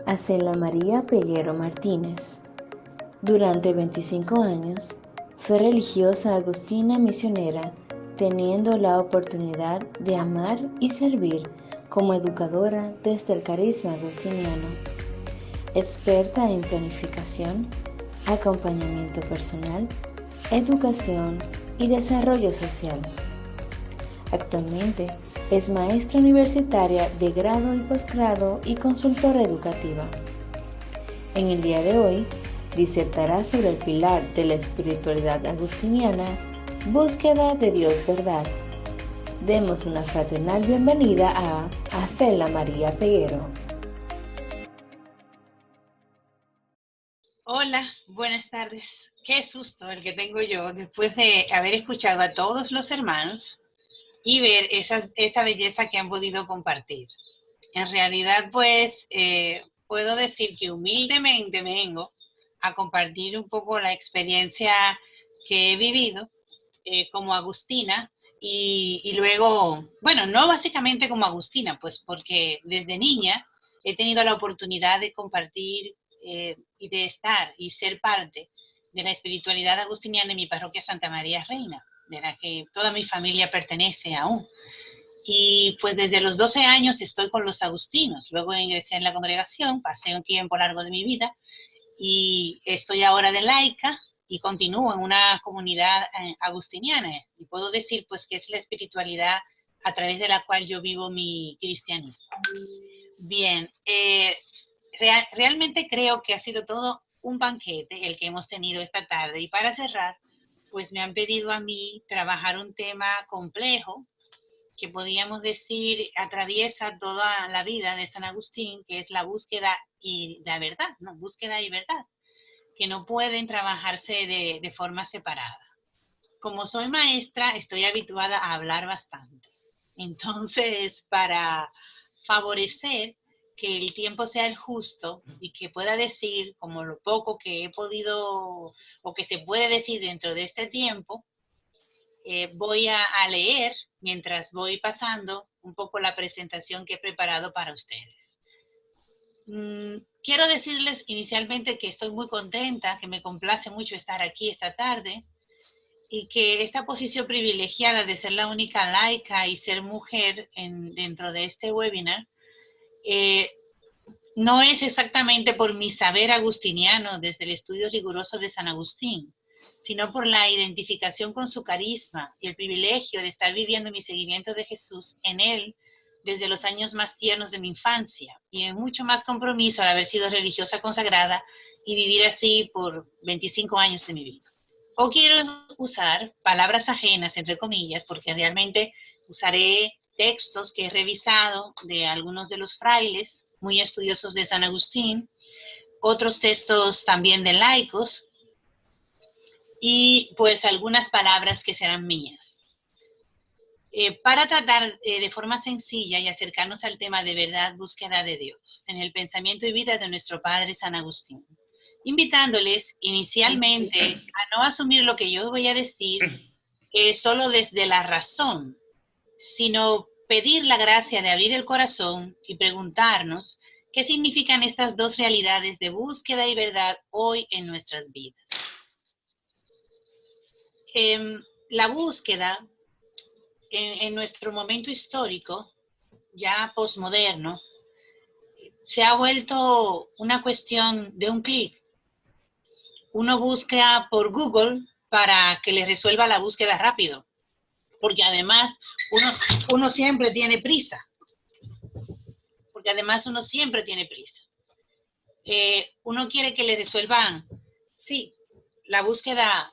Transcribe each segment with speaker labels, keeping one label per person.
Speaker 1: Acela María Peguero Martínez. Durante 25 años, fue religiosa agustina misionera, teniendo la oportunidad de amar y servir como educadora desde el carisma agustiniano. Experta en planificación, acompañamiento personal, educación y desarrollo social. Actualmente es maestra universitaria de grado y posgrado y consultora educativa. En el día de hoy, disertará sobre el pilar de la espiritualidad agustiniana, búsqueda de Dios verdad. Demos una fraternal bienvenida a Acela María Peguero.
Speaker 2: Hola, buenas tardes. Qué susto el que tengo yo después de haber escuchado a todos los hermanos y ver esa belleza que han podido compartir. En realidad, pues, puedo decir que humildemente vengo a compartir un poco la experiencia que he vivido como agustina y luego, bueno, no básicamente como agustina, pues porque desde niña he tenido la oportunidad de compartir y de estar y ser parte de la espiritualidad agustiniana en mi parroquia Santa María Reina, de la que toda mi familia pertenece aún. Y pues desde los 12 años estoy con los agustinos. Luego ingresé en la congregación, pasé un tiempo largo de mi vida y estoy ahora de laica y continúo en una comunidad agustiniana. Y puedo decir pues que es la espiritualidad a través de la cual yo vivo mi cristianismo. Bien, realmente creo que ha sido todo un banquete el que hemos tenido esta tarde. Y para cerrar, pues me han pedido a mí trabajar un tema complejo que podríamos decir atraviesa toda la vida de San Agustín, que es la búsqueda y la verdad, ¿no? Búsqueda y verdad, que no pueden trabajarse de forma separada. Como soy maestra, estoy habituada a hablar bastante. Entonces, para favorecer que el tiempo sea el justo y que pueda decir, como lo poco que he podido o que se puede decir dentro de este tiempo, voy a leer mientras voy pasando un poco la presentación que he preparado para ustedes. Quiero decirles inicialmente que estoy muy contenta, que me complace mucho estar aquí esta tarde y que esta posición privilegiada de ser la única laica y ser mujer dentro de este webinar no es exactamente por mi saber agustiniano desde el estudio riguroso de San Agustín, sino por la identificación con su carisma y el privilegio de estar viviendo mi seguimiento de Jesús en él desde los años más tiernos de mi infancia y en mucho más compromiso al haber sido religiosa consagrada y vivir así por 25 años de mi vida. O quiero usar palabras ajenas, entre comillas, porque realmente usaré textos que he revisado de algunos de los frailes muy estudiosos de San Agustín, otros textos también de laicos y pues algunas palabras que serán mías. Para tratar de forma sencilla y acercarnos al tema de verdad, búsqueda de Dios, en el pensamiento y vida de nuestro Padre San Agustín, invitándoles inicialmente a no asumir lo que yo voy a decir solo desde la razón, sino pedir la gracia de abrir el corazón y preguntarnos qué significan estas dos realidades de búsqueda y verdad hoy en nuestras vidas. La búsqueda en nuestro momento histórico, ya posmoderno, se ha vuelto una cuestión de un clic. Uno busca por Google para que le resuelva la búsqueda rápido, porque además uno siempre tiene prisa. Uno quiere que le resuelvan, sí, la búsqueda,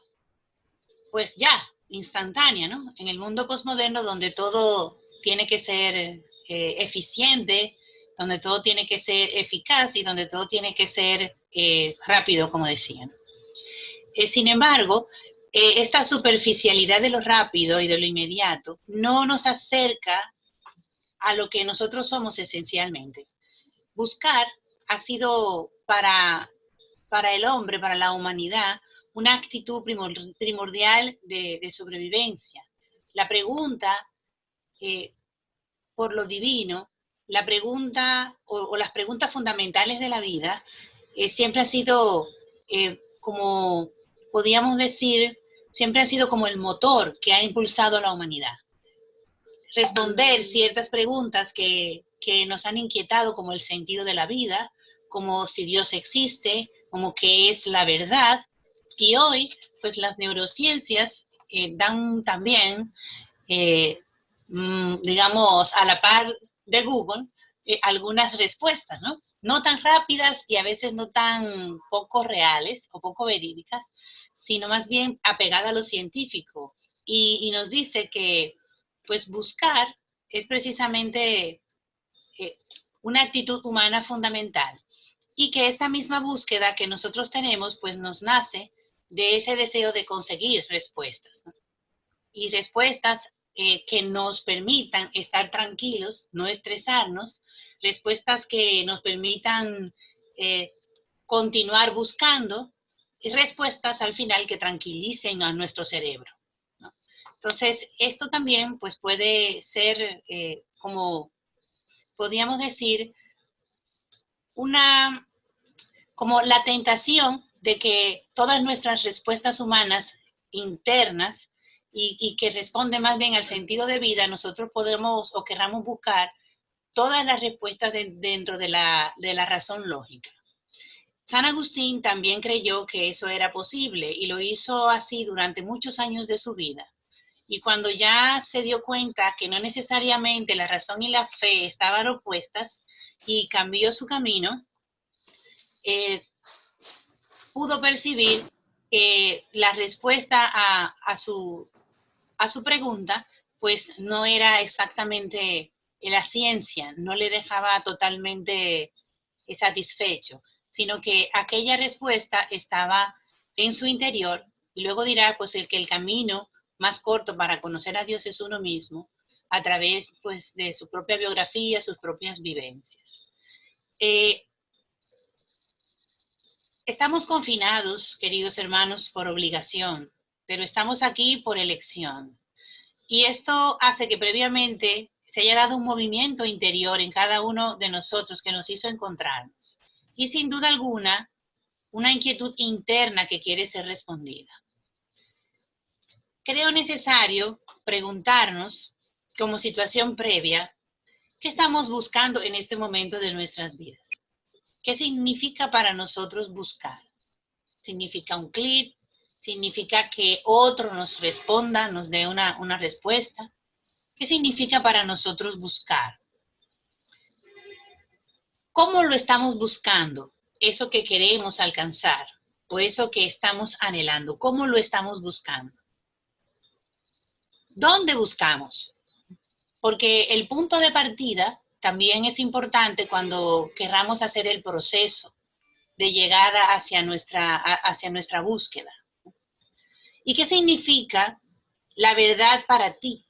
Speaker 2: pues ya, instantánea, ¿no? En el mundo postmoderno donde todo tiene que ser eficiente, donde todo tiene que ser eficaz y donde todo tiene que ser rápido, como decían. Sin embargo, esta superficialidad de lo rápido y de lo inmediato no nos acerca a lo que nosotros somos esencialmente. Buscar ha sido para el hombre, para la humanidad, una actitud primordial de sobrevivencia. La pregunta por lo divino la pregunta o las preguntas fundamentales de la vida siempre ha sido como, podríamos decir, siempre ha sido como el motor que ha impulsado a la humanidad. Responder ciertas preguntas que nos han inquietado, como el sentido de la vida, como si Dios existe, como qué es la verdad. Y hoy, pues las neurociencias dan también, digamos, a la par de Google, algunas respuestas, ¿no? No tan rápidas y a veces no tan poco reales o poco verídicas, sino más bien apegada a lo científico. Y nos dice que, pues, buscar es precisamente una actitud humana fundamental y que esta misma búsqueda que nosotros tenemos, pues, nos nace de ese deseo de conseguir respuestas, ¿no? Y respuestas que nos permitan estar tranquilos, no estresarnos, respuestas que nos permitan continuar buscando y respuestas al final que tranquilicen a nuestro cerebro, ¿no? Entonces, esto también pues puede ser como, podríamos decir, como la tentación de que todas nuestras respuestas humanas internas y que responden más bien al sentido de vida, nosotros podemos o querramos buscar todas las respuestas dentro de la razón lógica. San Agustín también creyó que eso era posible y lo hizo así durante muchos años de su vida. Y cuando ya se dio cuenta que no necesariamente la razón y la fe estaban opuestas y cambió su camino, pudo percibir que la respuesta a su pregunta pues no era exactamente la ciencia, no le dejaba totalmente satisfecho, sino que aquella respuesta estaba en su interior y luego dirá pues que el camino más corto para conocer a Dios es uno mismo a través pues de su propia biografía, sus propias vivencias. Estamos confinados, queridos hermanos, por obligación, pero estamos aquí por elección. Y esto hace que previamente se haya dado un movimiento interior en cada uno de nosotros que nos hizo encontrarnos. Y sin duda alguna, una inquietud interna que quiere ser respondida. Creo necesario preguntarnos, como situación previa, ¿qué estamos buscando en este momento de nuestras vidas? ¿Qué significa para nosotros buscar? ¿Significa un clic? ¿Significa que otro nos responda, nos dé una respuesta? ¿Qué significa para nosotros buscar? ¿Cómo lo estamos buscando? Eso que queremos alcanzar o eso que estamos anhelando, ¿cómo lo estamos buscando? ¿Dónde buscamos? Porque el punto de partida también es importante cuando querramos hacer el proceso de llegada hacia nuestra búsqueda. ¿Y qué significa la verdad para ti?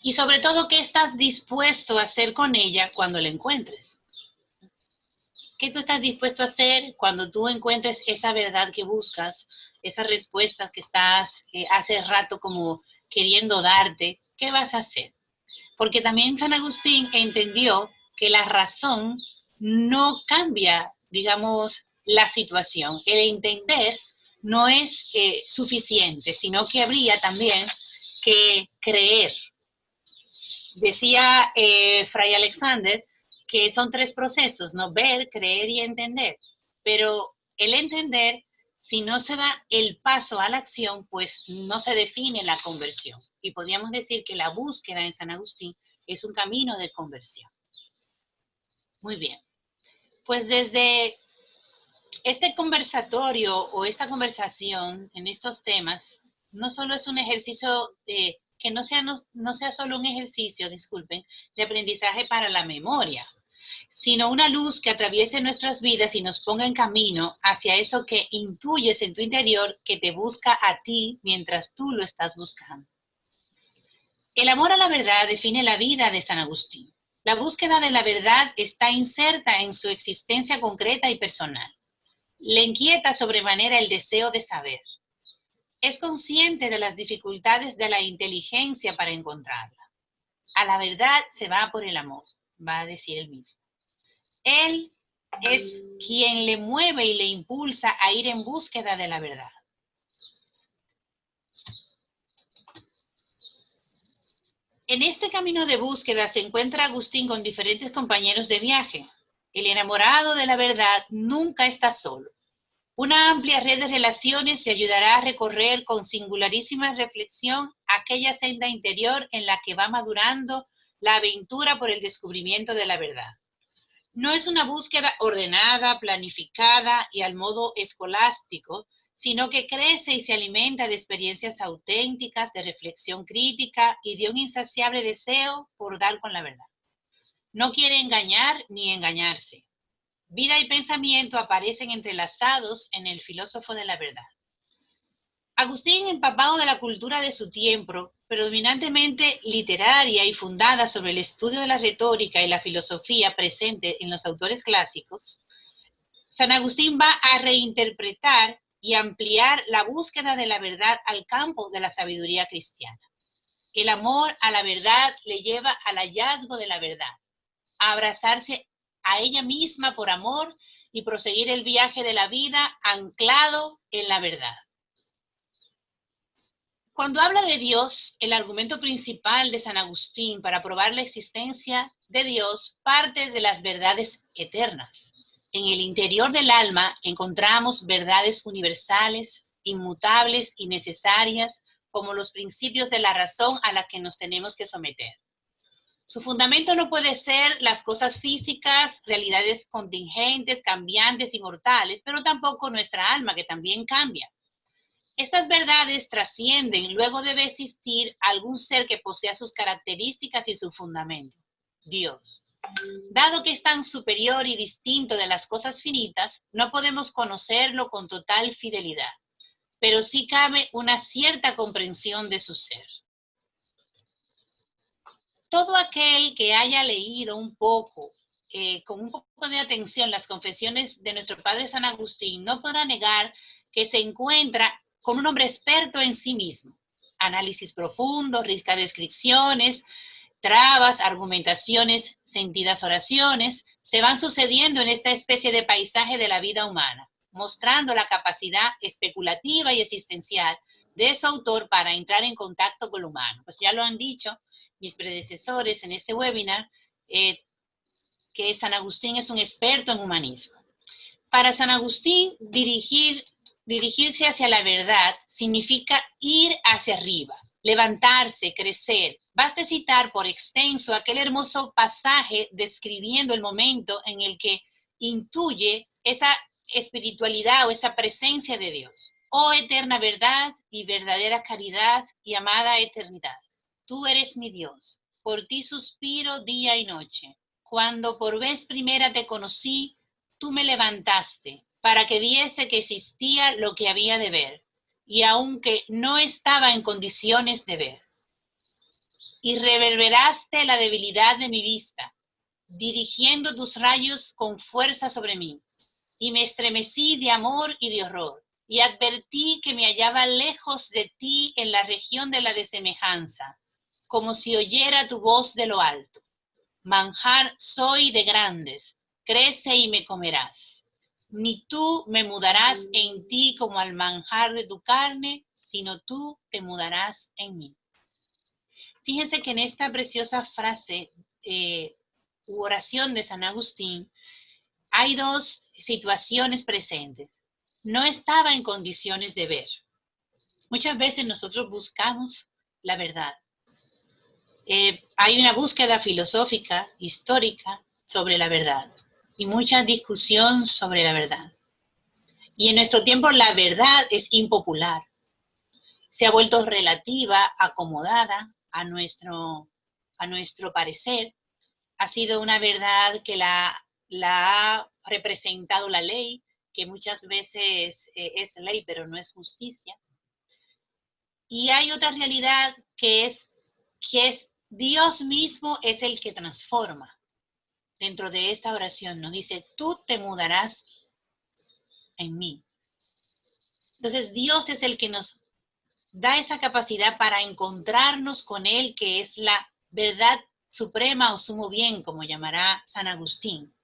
Speaker 2: Y sobre todo, ¿qué estás dispuesto a hacer con ella cuando la encuentres? ¿Qué tú estás dispuesto a hacer cuando tú encuentres esa verdad que buscas, esas respuestas que estás hace rato como queriendo darte? ¿Qué vas a hacer? Porque también San Agustín entendió que la razón no cambia, digamos, la situación. El entender no es suficiente, sino que habría también que creer. Decía Fray Alexander que son 3 procesos, ¿no? Ver, creer y entender. Pero el entender, si no se da el paso a la acción, pues no se define la conversión. Y podríamos decir que la búsqueda en San Agustín es un camino de conversión. Muy bien. Pues desde este conversatorio o esta conversación en estos temas, no solo es un ejercicio que no sea solo un ejercicio, disculpen, de aprendizaje para la memoria, sino una luz que atraviese nuestras vidas y nos ponga en camino hacia eso que intuyes en tu interior que te busca a ti mientras tú lo estás buscando. El amor a la verdad define la vida de San Agustín. La búsqueda de la verdad está inserta en su existencia concreta y personal. Le inquieta sobremanera el deseo de saber. Es consciente de las dificultades de la inteligencia para encontrarla. a la verdad se va por el amor, va a decir él mismo. Él es quien le mueve y le impulsa a ir en búsqueda de la verdad. En este camino de búsqueda se encuentra Agustín con diferentes compañeros de viaje. El enamorado de la verdad nunca está solo. Una amplia red de relaciones le ayudará a recorrer con singularísima reflexión aquella senda interior en la que va madurando la aventura por el descubrimiento de la verdad. No es una búsqueda ordenada, planificada y al modo escolástico, sino que crece y se alimenta de experiencias auténticas, de reflexión crítica y de un insaciable deseo por dar con la verdad. No quiere engañar ni engañarse. Vida y pensamiento aparecen entrelazados en el filósofo de la verdad. Agustín, empapado de la cultura de su tiempo, predominantemente literaria y fundada sobre el estudio de la retórica y la filosofía presente en los autores clásicos, San Agustín va a reinterpretar y ampliar la búsqueda de la verdad al campo de la sabiduría cristiana. El amor a la verdad le lleva al hallazgo de la verdad, a abrazarse a ella misma por amor y proseguir el viaje de la vida anclado en la verdad. Cuando habla de Dios, el argumento principal de San Agustín para probar la existencia de Dios parte de las verdades eternas. En el interior del alma encontramos verdades universales, inmutables y necesarias, como los principios de la razón a las que nos tenemos que someter. Su fundamento no puede ser las cosas físicas, realidades contingentes, cambiantes y mortales, pero tampoco nuestra alma, que también cambia. Estas verdades trascienden, luego debe existir algún ser que posea sus características y su fundamento, Dios. Dado que es tan superior y distinto de las cosas finitas, no podemos conocerlo con total fidelidad, pero sí cabe una cierta comprensión de su ser. Todo aquel que haya leído un poco, con un poco de atención, las confesiones de nuestro padre San Agustín, no podrá negar que se encuentra con un hombre experto en sí mismo. Análisis profundo, ricas descripciones, trabas, argumentaciones, sentidas oraciones, se van sucediendo en esta especie de paisaje de la vida humana, mostrando la capacidad especulativa y existencial de su autor para entrar en contacto con lo humano. Pues ya lo han dicho mis predecesores en este webinar, que San Agustín es un experto en humanismo. Para San Agustín, dirigirse hacia la verdad significa ir hacia arriba, levantarse, crecer. Basta citar por extenso aquel hermoso pasaje describiendo el momento en el que intuye esa espiritualidad o esa presencia de Dios. Oh eterna verdad y verdadera caridad y amada eternidad. Tú eres mi Dios, por ti suspiro día y noche. Cuando por vez primera te conocí, tú me levantaste para que viese que existía lo que había de ver, y aunque no estaba en condiciones de ver. Y reverberaste la debilidad de mi vista, dirigiendo tus rayos con fuerza sobre mí, y me estremecí de amor y de horror, y advertí que me hallaba lejos de ti en la región de la desemejanza, como si oyera tu voz de lo alto. Manjar soy de grandes, crece y me comerás. Ni tú me mudarás en ti como al manjar de tu carne, sino tú te mudarás en mí. Fíjense que en esta preciosa frase u oración de San Agustín hay dos situaciones presentes. No estaba en condiciones de ver. Muchas veces nosotros buscamos la verdad. Hay una búsqueda filosófica, histórica, sobre la verdad y mucha discusión sobre la verdad. Y en nuestro tiempo la verdad es impopular. Se ha vuelto relativa, acomodada a nuestro parecer. Ha sido una verdad que la ha representado la ley, que muchas veces es ley, pero no es justicia. Y hay otra realidad que es Dios mismo es el que transforma. Dentro de esta oración nos dice, tú te mudarás en mí. Entonces Dios es el que nos da esa capacidad para encontrarnos con Él, que es la verdad suprema o sumo bien, como llamará San Agustín.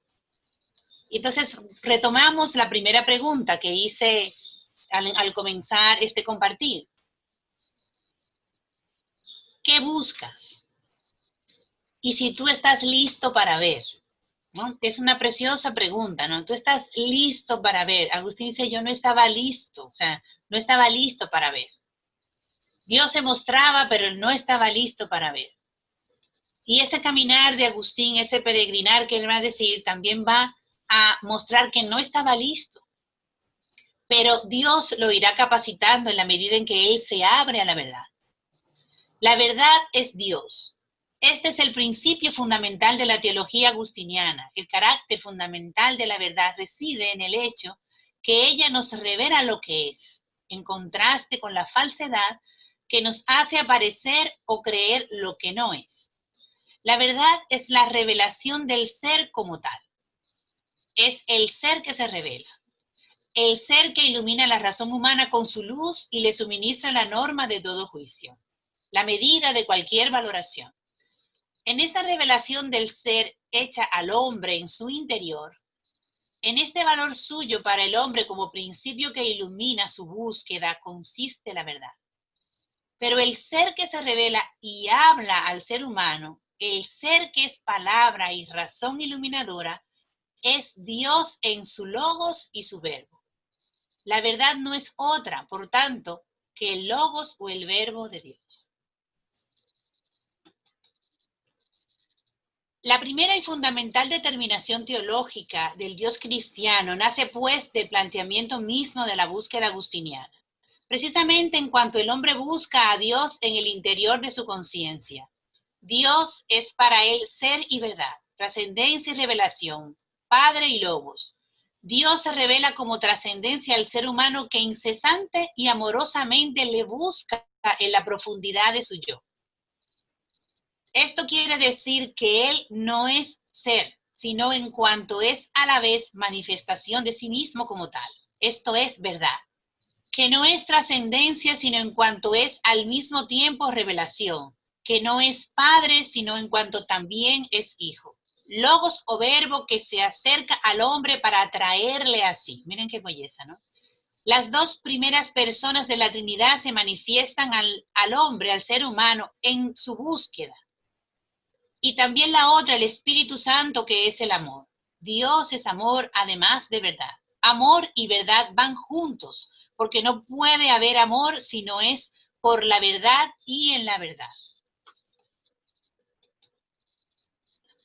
Speaker 2: Entonces, retomamos la primera pregunta que hice al comenzar este compartir. ¿Qué buscas? Y si tú estás listo para ver, ¿no? Es una preciosa pregunta, ¿no? Tú estás listo para ver. Agustín dice, yo no estaba listo, o sea, no estaba listo para ver. Dios se mostraba, pero él no estaba listo para ver. Y ese caminar de Agustín, ese peregrinar que él va a decir, también va a mostrar que no estaba listo. Pero Dios lo irá capacitando en la medida en que él se abre a la verdad. La verdad es Dios. Este es el principio fundamental de la teología agustiniana. El carácter fundamental de la verdad reside en el hecho que ella nos revela lo que es, en contraste con la falsedad que nos hace aparecer o creer lo que no es. La verdad es la revelación del ser como tal. Es el ser que se revela. El ser que ilumina la razón humana con su luz y le suministra la norma de todo juicio, la medida de cualquier valoración. En esta revelación del ser hecha al hombre en su interior, en este valor suyo para el hombre como principio que ilumina su búsqueda, consiste la verdad. Pero el ser que se revela y habla al ser humano, el ser que es palabra y razón iluminadora, es Dios en su logos y su verbo. La verdad no es otra, por tanto, que el logos o el verbo de Dios. La primera y fundamental determinación teológica del Dios cristiano nace pues del planteamiento mismo de la búsqueda agustiniana, precisamente en cuanto el hombre busca a Dios en el interior de su conciencia. Dios es para él ser y verdad, trascendencia y revelación, Padre y Logos. Dios se revela como trascendencia al ser humano que incesante y amorosamente le busca en la profundidad de su yo. Esto quiere decir que él no es ser, sino en cuanto es a la vez manifestación de sí mismo como tal. Esto es verdad. Que no es trascendencia, sino en cuanto es al mismo tiempo revelación. Que no es padre, sino en cuanto también es hijo. Logos o verbo que se acerca al hombre para atraerle a sí. Miren qué belleza, ¿no? Las dos primeras personas de la Trinidad se manifiestan al hombre, al ser humano, en su búsqueda. Y también la otra, el Espíritu Santo, que es el amor. Dios es amor, además de verdad. Amor y verdad van juntos, porque no puede haber amor si no es por la verdad y en la verdad.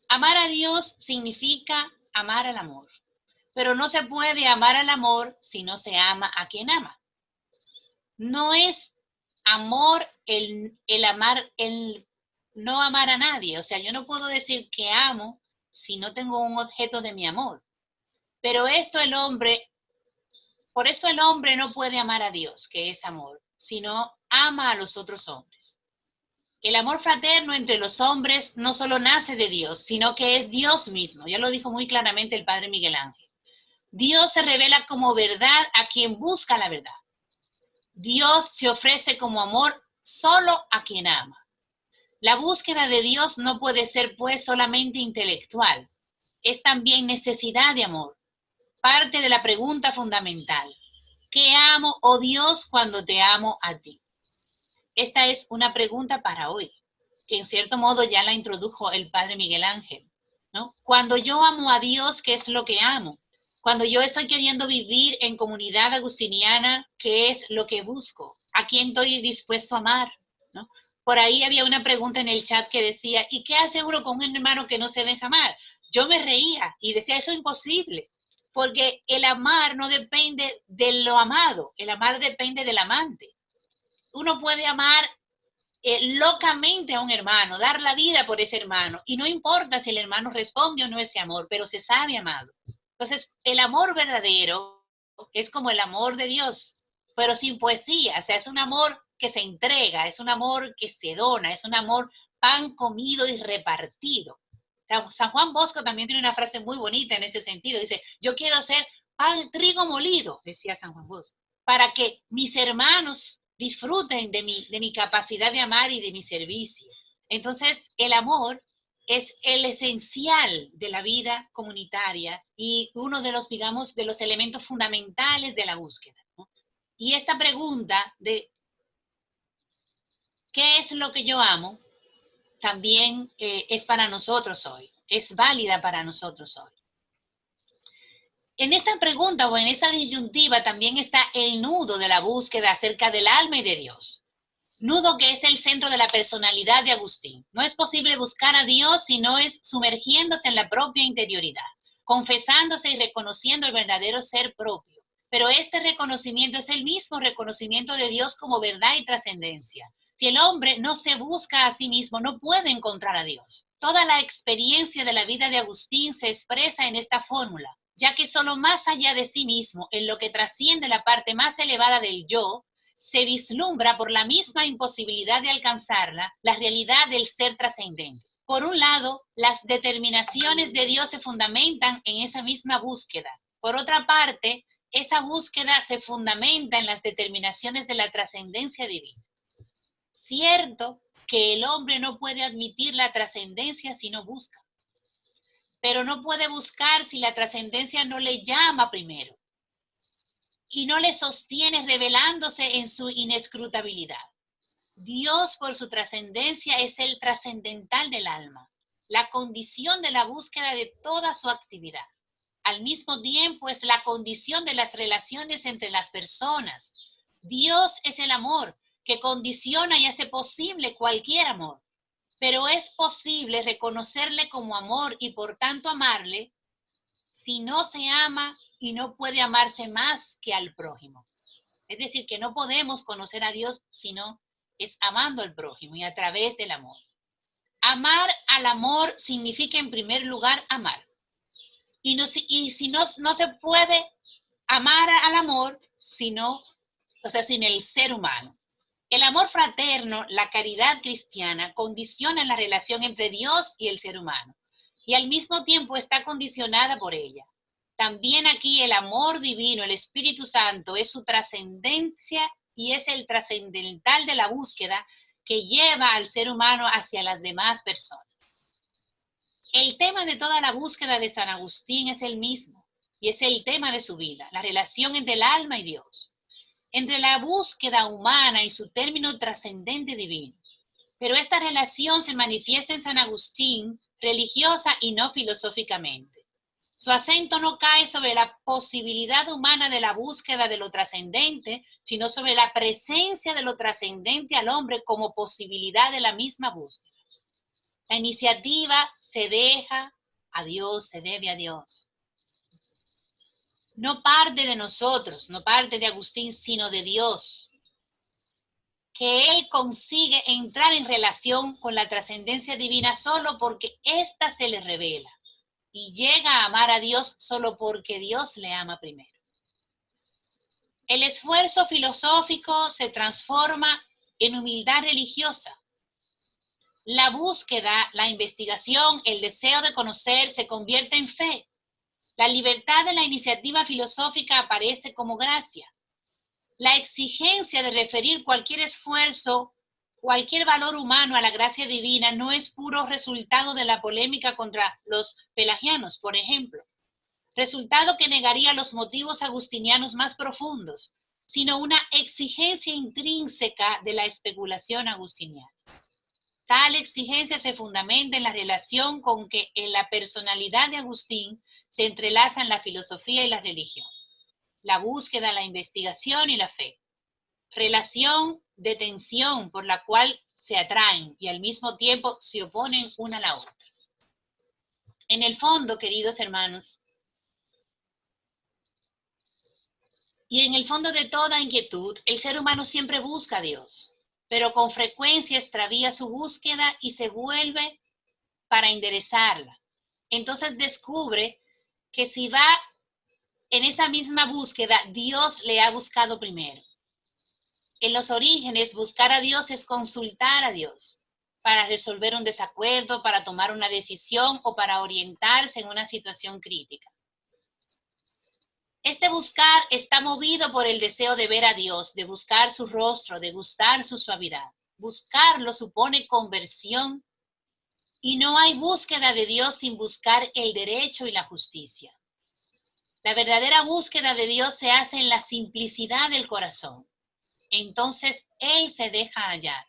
Speaker 2: Amar a Dios significa amar al amor, pero no se puede amar al amor si no se ama a quien ama. No es amor el amar, el no amar a nadie. O sea, yo no puedo decir que amo si no tengo un objeto de mi amor. Pero por esto el hombre no puede amar a Dios, que es amor, sino ama a los otros hombres. El amor fraterno entre los hombres no solo nace de Dios, sino que es Dios mismo. Ya lo dijo muy claramente el padre Miguel Ángel. Dios se revela como verdad a quien busca la verdad. Dios se ofrece como amor solo a quien ama. La búsqueda de Dios no puede ser pues solamente intelectual. Es también necesidad de amor. Parte de la pregunta fundamental. ¿Qué amo, oh Dios, cuando te amo a ti? Esta es una pregunta para hoy, que en cierto modo ya la introdujo el padre Miguel Ángel, ¿no? Cuando yo amo a Dios, ¿qué es lo que amo? Cuando yo estoy queriendo vivir en comunidad agustiniana, ¿qué es lo que busco? ¿A quién estoy dispuesto a amar? ¿No? Por ahí había una pregunta en el chat que decía, ¿y qué hace uno con un hermano que no se deja amar? Yo me reía y decía, eso es imposible, porque el amar no depende de lo amado, el amar depende del amante. Uno puede amar locamente a un hermano, dar la vida por ese hermano, y no importa si el hermano responde o no ese amor, pero se sabe amado. Entonces, el amor verdadero es como el amor de Dios, pero sin poesía, o sea, es un amor que se entrega, es un amor que se dona, es un amor pan comido y repartido. San Juan Bosco también tiene una frase muy bonita en ese sentido, dice, yo quiero ser pan, trigo molido, decía San Juan Bosco, para que mis hermanos disfruten de mi capacidad de amar y de mi servicio. Entonces, el amor es el esencial de la vida comunitaria y uno de los, digamos, de los elementos fundamentales de la búsqueda, ¿no? Y esta pregunta de ¿qué es lo que yo amo? También es para nosotros hoy, es válida para nosotros hoy. En esta pregunta o en esta disyuntiva también está el nudo de la búsqueda acerca del alma y de Dios. Nudo que es el centro de la personalidad de Agustín. No es posible buscar a Dios si no es sumergiéndose en la propia interioridad, confesándose y reconociendo el verdadero ser propio. Pero este reconocimiento es el mismo reconocimiento de Dios como verdad y trascendencia. Si el hombre no se busca a sí mismo, no puede encontrar a Dios. Toda la experiencia de la vida de Agustín se expresa en esta fórmula, ya que solo más allá de sí mismo, en lo que trasciende la parte más elevada del yo, se vislumbra por la misma imposibilidad de alcanzarla, la realidad del ser trascendente. Por un lado, las determinaciones de Dios se fundamentan en esa misma búsqueda. Por otra parte, esa búsqueda se fundamenta en las determinaciones de la trascendencia divina. Cierto que el hombre no puede admitir la trascendencia si no busca, pero no puede buscar si la trascendencia no le llama primero y no le sostiene revelándose en su inescrutabilidad. Dios, por su trascendencia, es el trascendental del alma, la condición de la búsqueda de toda su actividad. Al mismo tiempo, es la condición de las relaciones entre las personas. Dios es el amor que condiciona y hace posible cualquier amor, pero es posible reconocerle como amor y por tanto amarle si no se ama y no puede amarse más que al prójimo. Es decir, que no podemos conocer a Dios sino es amando al prójimo y a través del amor. Amar al amor significa en primer lugar amar. Y si no se puede amar al amor sin el ser humano. El amor fraterno, la caridad cristiana, condiciona la relación entre Dios y el ser humano y al mismo tiempo está condicionada por ella. También aquí el amor divino, el Espíritu Santo, es su trascendencia y es el trascendental de la búsqueda que lleva al ser humano hacia las demás personas. El tema de toda la búsqueda de San Agustín es el mismo y es el tema de su vida, la relación entre el alma y Dios, entre la búsqueda humana y su término trascendente divino. Pero esta relación se manifiesta en San Agustín religiosa y no filosóficamente. Su acento no cae sobre la posibilidad humana de la búsqueda de lo trascendente, sino sobre la presencia de lo trascendente al hombre como posibilidad de la misma búsqueda. La iniciativa se deja a Dios, se debe a Dios. No parte de nosotros, no parte de Agustín, sino de Dios, que él consigue entrar en relación con la trascendencia divina solo porque ésta se le revela y llega a amar a Dios solo porque Dios le ama primero. El esfuerzo filosófico se transforma en humildad religiosa. La búsqueda, la investigación, el deseo de conocer se convierte en fe. La libertad de la iniciativa filosófica aparece como gracia. La exigencia de referir cualquier esfuerzo, cualquier valor humano a la gracia divina no es puro resultado de la polémica contra los pelagianos, por ejemplo, resultado que negaría los motivos agustinianos más profundos, sino una exigencia intrínseca de la especulación agustiniana. Tal exigencia se fundamenta en la relación con que en la personalidad de Agustín se entrelazan la filosofía y la religión, la búsqueda, la investigación y la fe. Relación de tensión por la cual se atraen y al mismo tiempo se oponen una a la otra. En el fondo, queridos hermanos, y en el fondo de toda inquietud, el ser humano siempre busca a Dios, pero con frecuencia extravía su búsqueda y se vuelve para enderezarla. Entonces descubre que si va en esa misma búsqueda, Dios le ha buscado primero. En los orígenes, buscar a Dios es consultar a Dios para resolver un desacuerdo, para tomar una decisión o para orientarse en una situación crítica. Este buscar está movido por el deseo de ver a Dios, de buscar su rostro, de gustar su suavidad. Buscarlo supone conversión y no hay búsqueda de Dios sin buscar el derecho y la justicia. La verdadera búsqueda de Dios se hace en la simplicidad del corazón. Entonces Él se deja hallar.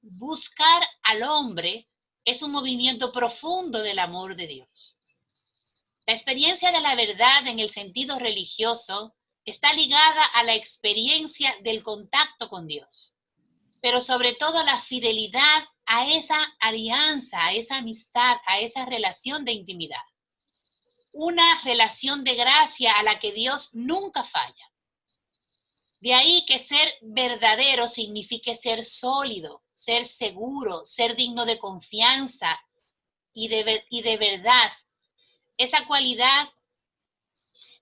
Speaker 2: Buscar al hombre es un movimiento profundo del amor de Dios. La experiencia de la verdad en el sentido religioso está ligada a la experiencia del contacto con Dios, pero sobre todo la fidelidad a esa alianza, a esa amistad, a esa relación de intimidad. Una relación de gracia a la que Dios nunca falla. De ahí que ser verdadero signifique ser sólido, ser seguro, ser digno de confianza y de verdad. Esa cualidad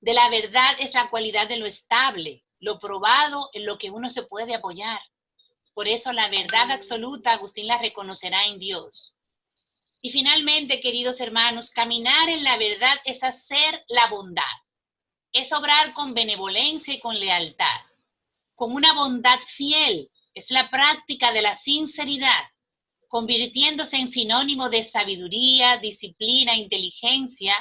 Speaker 2: de la verdad es la cualidad de lo estable, lo probado en lo que uno se puede apoyar. Por eso la verdad absoluta, Agustín la reconocerá en Dios. Y finalmente, queridos hermanos, caminar en la verdad es hacer la bondad, es obrar con benevolencia y con lealtad, con una bondad fiel, es la práctica de la sinceridad, convirtiéndose en sinónimo de sabiduría, disciplina, inteligencia,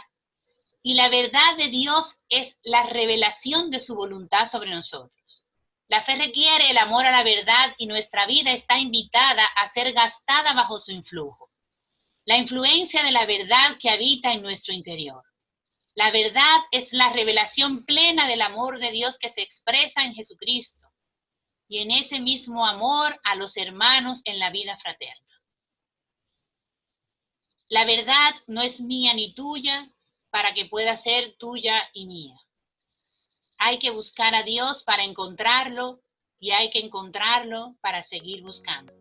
Speaker 2: y la verdad de Dios es la revelación de su voluntad sobre nosotros. La fe requiere el amor a la verdad y nuestra vida está invitada a ser gastada bajo su influjo. La influencia de la verdad que habita en nuestro interior. La verdad es la revelación plena del amor de Dios que se expresa en Jesucristo y en ese mismo amor a los hermanos en la vida fraterna. La verdad no es mía ni tuya para que pueda ser tuya y mía. Hay que buscar a Dios para encontrarlo y hay que encontrarlo para seguir buscando.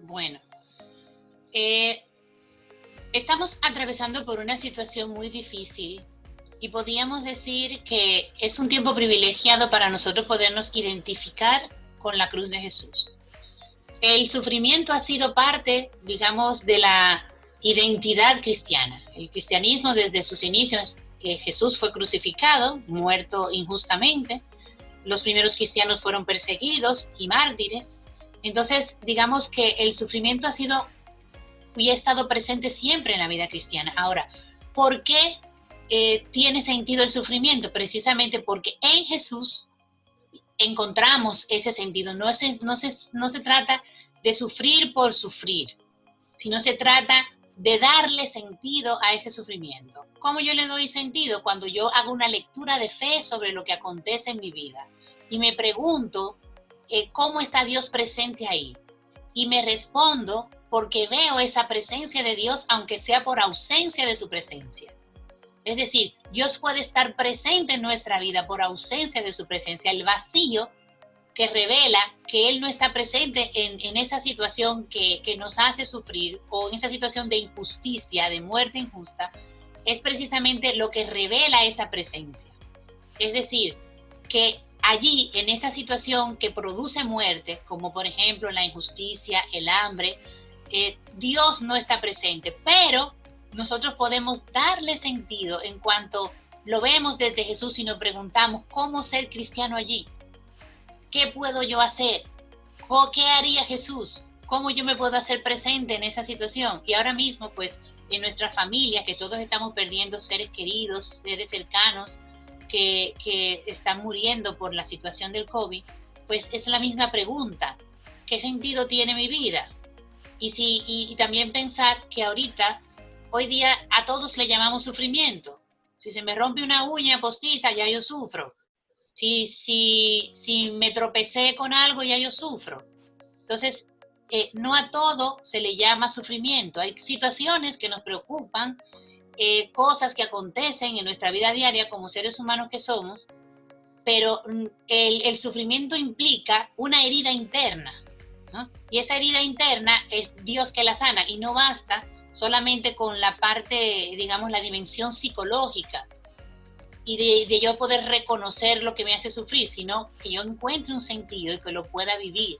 Speaker 2: Bueno, estamos atravesando por una situación muy difícil y podríamos decir que es un tiempo privilegiado para nosotros podernos identificar con la cruz de Jesús. El sufrimiento ha sido parte, digamos, de la identidad cristiana. El cristianismo desde sus inicios, Jesús fue crucificado, muerto injustamente. Los primeros cristianos fueron perseguidos y mártires. Entonces, digamos que el sufrimiento ha sido y ha estado presente siempre en la vida cristiana. Ahora, ¿por qué tiene sentido el sufrimiento? Precisamente porque en Jesús encontramos ese sentido. No se trata de sufrir por sufrir, sino se trata de darle sentido a ese sufrimiento. ¿Cómo yo le doy sentido? Cuando yo hago una lectura de fe sobre lo que acontece en mi vida y me pregunto, ¿cómo está Dios presente ahí? Y me respondo porque veo esa presencia de Dios, aunque sea por ausencia de su presencia. Es decir, Dios puede estar presente en nuestra vida por ausencia de su presencia. El vacío que revela que Él no está presente en esa situación que nos hace sufrir o en esa situación de injusticia, de muerte injusta, es precisamente lo que revela esa presencia. Es decir, que allí, en esa situación que produce muerte, como por ejemplo la injusticia, el hambre, Dios no está presente, pero nosotros podemos darle sentido en cuanto lo vemos desde Jesús y nos preguntamos cómo ser cristiano allí. ¿Qué puedo yo hacer? ¿Qué haría Jesús? ¿Cómo yo me puedo hacer presente en esa situación? Y ahora mismo, pues, en nuestra familia, que todos estamos perdiendo seres queridos, seres cercanos, que están muriendo por la situación del COVID, pues es la misma pregunta. ¿Qué sentido tiene mi vida? Y también pensar que hoy día a todos le llamamos sufrimiento. Si se me rompe una uña postiza, ya yo sufro. Si me tropecé con algo, ya yo sufro. Entonces, no a todo se le llama sufrimiento. Hay situaciones que nos preocupan, cosas que acontecen en nuestra vida diaria como seres humanos que somos, pero el sufrimiento implica una herida interna, ¿no? Y esa herida interna es Dios que la sana, y no basta solamente con la parte, digamos, la dimensión psicológica y de yo poder reconocer lo que me hace sufrir, sino que yo encuentre un sentido y que lo pueda vivir,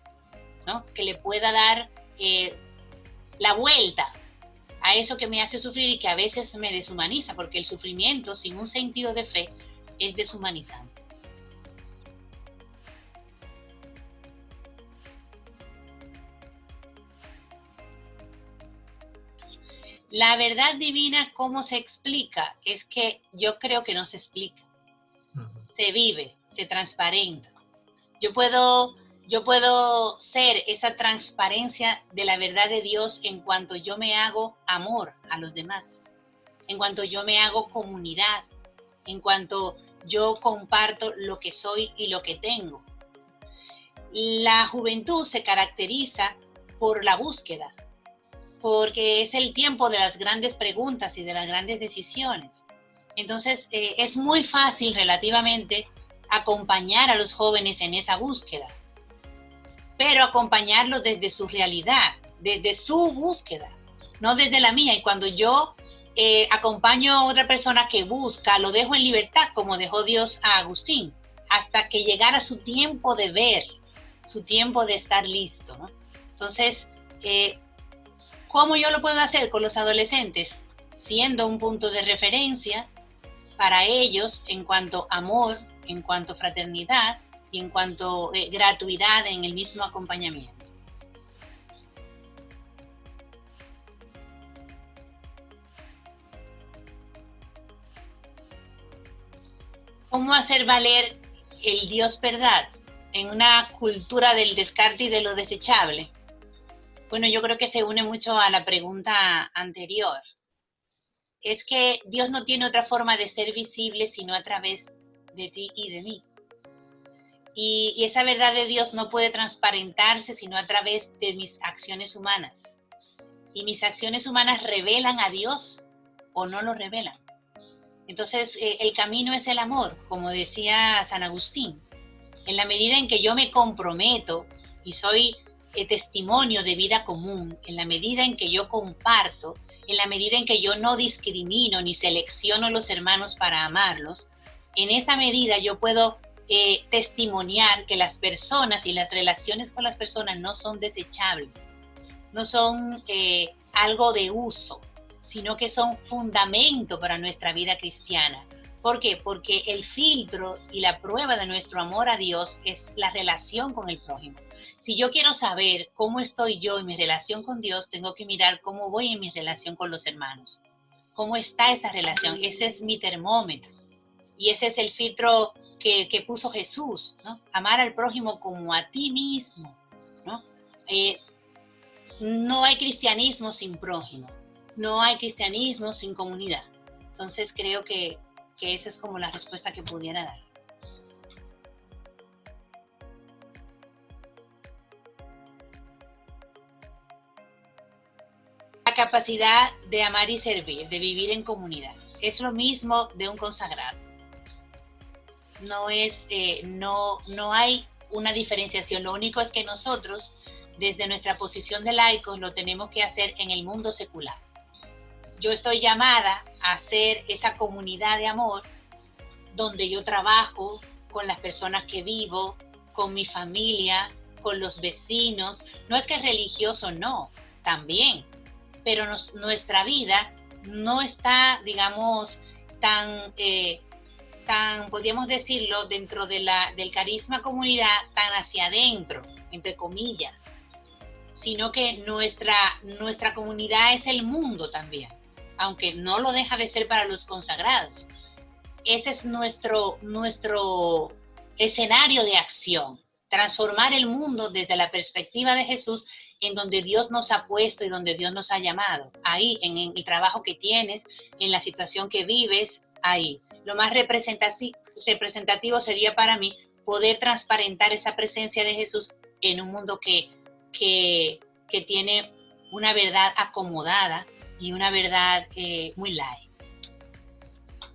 Speaker 2: ¿no? Que le pueda dar la vuelta a eso que me hace sufrir y que a veces me deshumaniza, porque el sufrimiento sin un sentido de fe es deshumanizante. La verdad divina, ¿cómo se explica? Es que yo creo que no se explica. Se vive, se transparenta. Yo puedo ser esa transparencia de la verdad de Dios en cuanto yo me hago amor a los demás, en cuanto yo me hago comunidad, en cuanto yo comparto lo que soy y lo que tengo. La juventud se caracteriza por la búsqueda, porque es el tiempo de las grandes preguntas y de las grandes decisiones. Entonces, es muy fácil relativamente acompañar a los jóvenes en esa búsqueda, pero acompañarlos desde su realidad, desde su búsqueda, no desde la mía. Y cuando yo acompaño a otra persona que busca, lo dejo en libertad, como dejó Dios a Agustín, hasta que llegara su tiempo de ver, su tiempo de estar listo, ¿no? Entonces, ¿cómo yo lo puedo hacer con los adolescentes? Siendo un punto de referencia para ellos en cuanto a amor, en cuanto a fraternidad y en cuanto a gratuidad en el mismo acompañamiento. ¿Cómo hacer valer el Dios verdad en una cultura del descarte y de lo desechable? Bueno, yo creo que se une mucho a la pregunta anterior. Es que Dios no tiene otra forma de ser visible sino a través de ti y de mí. Y esa verdad de Dios no puede transparentarse sino a través de mis acciones humanas. Y mis acciones humanas revelan a Dios o no lo revelan. Entonces, el camino es el amor, como decía San Agustín. En la medida en que yo me comprometo y soy testimonio de vida común, en la medida en que yo comparto, en la medida en que yo no discrimino ni selecciono a los hermanos para amarlos, en esa medida yo puedo testimoniar que las personas y las relaciones con las personas no son desechables, no son algo de uso, sino que son fundamento para nuestra vida cristiana. ¿Por qué? Porque el filtro y la prueba de nuestro amor a Dios es la relación con el prójimo. Si yo quiero saber cómo estoy yo en mi relación con Dios, tengo que mirar cómo voy en mi relación con los hermanos. ¿Cómo está esa relación? Ese es mi termómetro. Y ese es el filtro que puso Jesús, ¿no? Amar al prójimo como a ti mismo, ¿no? No hay cristianismo sin prójimo. No hay cristianismo sin comunidad. Entonces creo que esa es como la respuesta que pudiera dar. La capacidad de amar y servir, de vivir en comunidad. Es lo mismo de un consagrado. No hay una diferenciación. Lo único es que nosotros, desde nuestra posición de laicos, lo tenemos que hacer en el mundo secular. Yo estoy llamada a hacer esa comunidad de amor donde yo trabajo con las personas que vivo, con mi familia, con los vecinos. No es que es religioso, no, también. Pero nuestra vida no está, digamos, tan, podríamos decirlo, dentro de del carisma comunidad, tan hacia adentro, entre comillas, sino que nuestra comunidad es el mundo también, aunque no lo deja de ser para los consagrados. Ese es nuestro escenario de acción, transformar el mundo desde la perspectiva de Jesús, en donde Dios nos ha puesto y donde Dios nos ha llamado. Ahí, en el trabajo que tienes, en la situación que vives, ahí. Lo más representativo sería para mí poder transparentar esa presencia de Jesús en un mundo que tiene una verdad acomodada y una verdad muy light.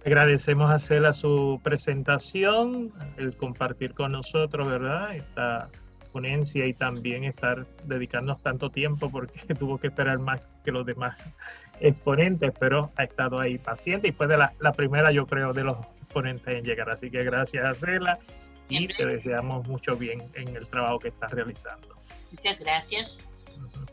Speaker 3: Agradecemos a Cela su presentación, el compartir con nosotros, ¿verdad? Esta ponencia y también estar dedicarnos tanto tiempo porque tuvo que esperar más que los demás exponentes, pero ha estado ahí paciente y fue de la primera, yo creo, de los exponentes en llegar. Así que gracias a Cela y te deseamos mucho bien en el trabajo que estás realizando.
Speaker 2: Muchas gracias.
Speaker 3: Uh-huh.